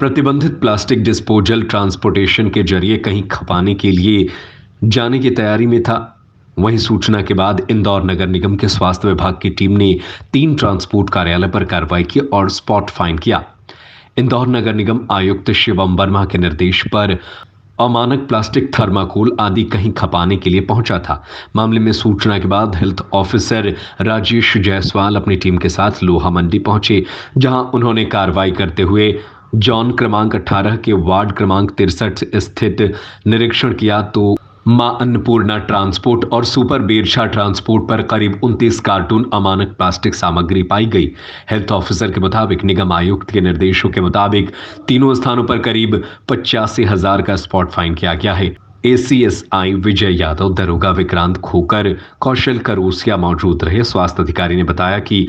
प्रतिबंधित plastic disposal transportation के जरिए कहीं खपाने के लिए जाने की तैयारी में था। वहीं सूचना के बाद इंदौर नगर निगम के स्वास्थ्य विभाग की टीम ने 3 ट्रांसपोर्ट कार्यालय पर कार्रवाई की और स्पॉट फाइन किया। इंदौर नगर निगम आयुक्त शिवम वर्मा के निर्देश पर अमानक प्लास्टिक, थर्माकोल आदि कहीं खपाने के लिए पहुंचा था। मामले में सूचना के बाद हेल्थ ऑफिसर राजेश जायसवाल अपनी टीम के साथ लोहा मंडी पहुंचे, जहां उन्होंने कार्रवाई करते हुए जॉन क्रमांक 18 के वार्ड क्रमांक 63 स्थित निरीक्षण किया तो मां अन्नपूर्णा ट्रांसपोर्ट और सुपर बेरछा ट्रांसपोर्ट पर करीब 29 कार्टून अमानक प्लास्टिक सामग्री पाई गई। हेल्थ ऑफिसर के मुताबिक निगम आयुक्त के निर्देशों के मुताबिक तीनों स्थानों पर करीब 85,000 का स्पॉट फाइन किया गया है। एसीएसआई विजय यादव, दरोगा विक्रांत खोकर, कौशल करोसिया मौजूद रहे। स्वास्थ्य अधिकारी ने बताया कि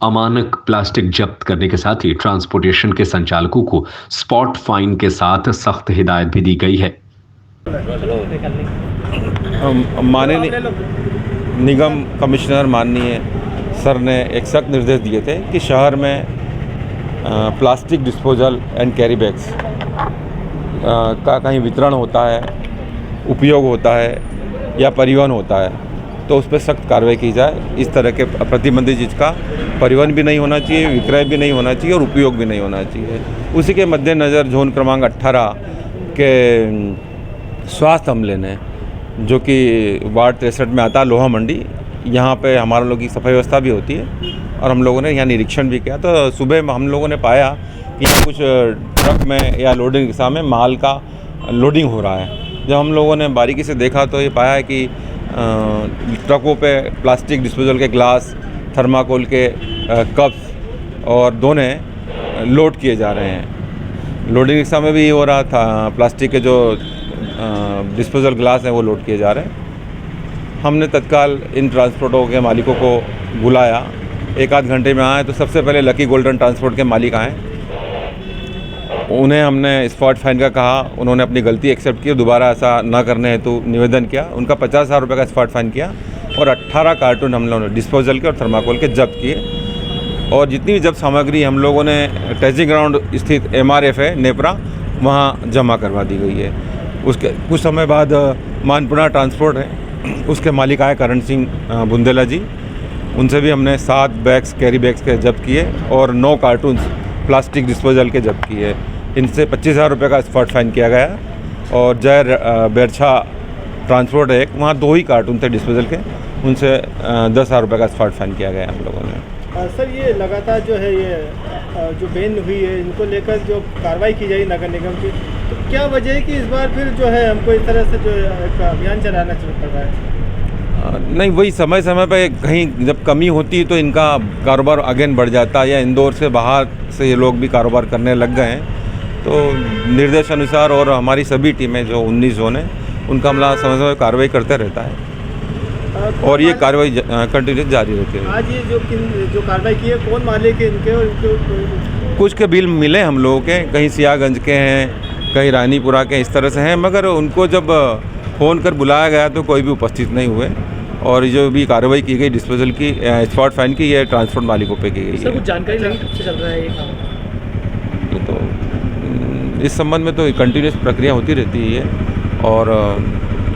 अमानक प्लास्टिक जब्त करने के साथ ही ट्रांसपोर्टेशन के संचालकों को स्पॉट फाइन के साथ सख्त हिदायत भी दी गई है। माननीय निगम कमिश्नर माननीय सर ने एक सख्त निर्देश दिए थे कि शहर में plastic disposal and carry bags का कहीं वितरण होता है, उपयोग होता है या परिवहन होता है तो उस पर सख्त कार्रवाई की जाए। इस तरह के प्रतिबंधित चीज़ का परिवहन भी नहीं होना चाहिए, विक्रय भी नहीं होना चाहिए और उपयोग भी नहीं होना चाहिए। उसी के मद्देनज़र जोन क्रमांक 18 के स्वास्थ्य अमले ने, जो कि वार्ड 63 में आता है लोहा मंडी, यहाँ पे हमारे लोगों की सफाई व्यवस्था भी होती है और हम लोगों ने यहाँ निरीक्षण भी किया। तो सुबह हम लोगों ने पाया कि कुछ ट्रक में या लोडिंग रिक्शा में माल का लोडिंग हो रहा है। जब हम लोगों ने बारीकी से देखा तो ये पाया है कि ट्रकों पे प्लास्टिक डिस्पोजल के ग्लास, थर्माकोल के कप्स और दोने लोड किए जा रहे हैं। लोडिंग रिक्शा में भी हो रहा था, प्लास्टिक के जो डिस्पोजल ग्लास हैं वो लोड किए जा रहे हैं। हमने तत्काल इन ट्रांसपोर्टों के मालिकों को बुलाया, 1-8 घंटे में आए तो सबसे पहले लकी गोल्डन ट्रांसपोर्ट के मालिक आए। उन्हें हमने स्पॉट फाइन का कहा, उन्होंने अपनी गलती एक्सेप्ट की, दोबारा ऐसा ना करने हेतु निवेदन किया। उनका 50,000 रुपये का स्पॉट फाइन किया और 18 कार्टून हम लोगों ने डिस्पोजल के और थर्माकोल के जब्त किए। और जितनी भी जब्त सामग्री हम लोगों ने टेस्टिंग ग्राउंड स्थित MRF है नेपरा, वहाँ जमा करवा दी गई है। उसके कुछ समय बाद मानपुरा ट्रांसपोर्ट है, उसके मालिक आए करण सिंह बुंदेला जी, उनसे भी हमने 7 बैग्स कैरी बैग्स के जब्त किए और 9 कार्टून्स प्लास्टिक डिस्पोजल के जब्त किए। इनसे 25,000 रुपये का स्पॉट फाइन किया गया। और जय बेरछा ट्रांसपोर्ट है एक, वहाँ 2 ही कार्टून थे डिस्पोजल के, उनसे 10,000 रुपये का स्पॉट फाइन किया गया हम लोगों ने। सर, ये लगातार जो है ये जो बैन हुई है, इनको लेकर जो कार्रवाई की जाएगी नगर निगम की, तो क्या वजह है कि इस बार फिर जो है हमको इस तरह से जो एक अभियान चलाना पड़ रहा है? नहीं, वही समय समय पे कहीं जब कमी होती है तो इनका कारोबार अगेन बढ़ जाता है, या इंदौर से बाहर से ये लोग भी कारोबार करने लग गए हैं। तो निर्देश अनुसार और हमारी सभी टीमें जो 19 जोन है उनका हमला समय समय कार्रवाई करते रहता है और ये कार्रवाई कंटिन्यूस जारी रहती है। आज ये जो कार्रवाई की है, कौन मालिक है इनके? और कुछ के बिल मिले हम लोगों के, कहीं सियागंज के हैं, कहीं रानीपुरा के, इस तरह से हैं, मगर उनको जब फ़ोन कर बुलाया गया तो कोई भी उपस्थित नहीं हुए। और जो भी कार्रवाई की गई डिस्पोजल की, स्पॉट फाइन की, ये ट्रांसपोर्ट मालिकों पे की गई है। कुछ जानकारी लगी कब से चल रहा है ये काम? तो इस संबंध में तो कंटिन्यूस प्रक्रिया होती रहती है और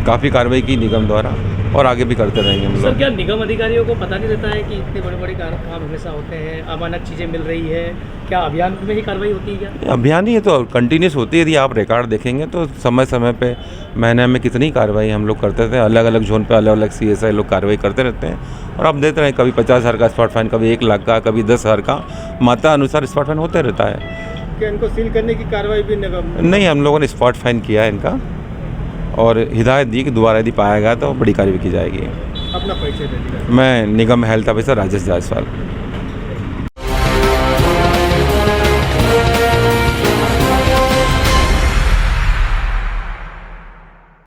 काफ़ी कार्रवाई की निगम द्वारा और आगे भी करते रहेंगे हम लोग। सर, क्या निगम अधिकारियों को पता नहीं रहता है कि इतने बड़े बड़े काम हमेशा होते हैं, अमानक चीज़ें मिल रही है? क्या अभियान में ही कार्रवाई होती है क्या? अभियान ही है तो कंटिन्यूस होती है। यदि आप रिकॉर्ड देखेंगे तो समय समय पे महीने में कितनी कार्रवाई हम लोग करते थे, अलग अलग जोन पे अलग अलग CSI लोग कार्रवाई करते रहते हैं और आप देते रहे, कभी 50,000 का स्पॉट फाइन, कभी 1 लाख का, कभी 10,000 का, मात्रा अनुसार स्पॉट फाइन होते रहता है। क्या इनको सील करने की कार्रवाई भी निगम? नहीं, हम लोगों ने स्पॉट फाइन किया है इनका और हिदायत दी कि दोबारा यदि पाया गया तो बड़ी कार्रवाई की जाएगी। अपना परिचय दीजिएगा। मैं निगम हेल्थ ऑफिसर राजेश जायसवाल।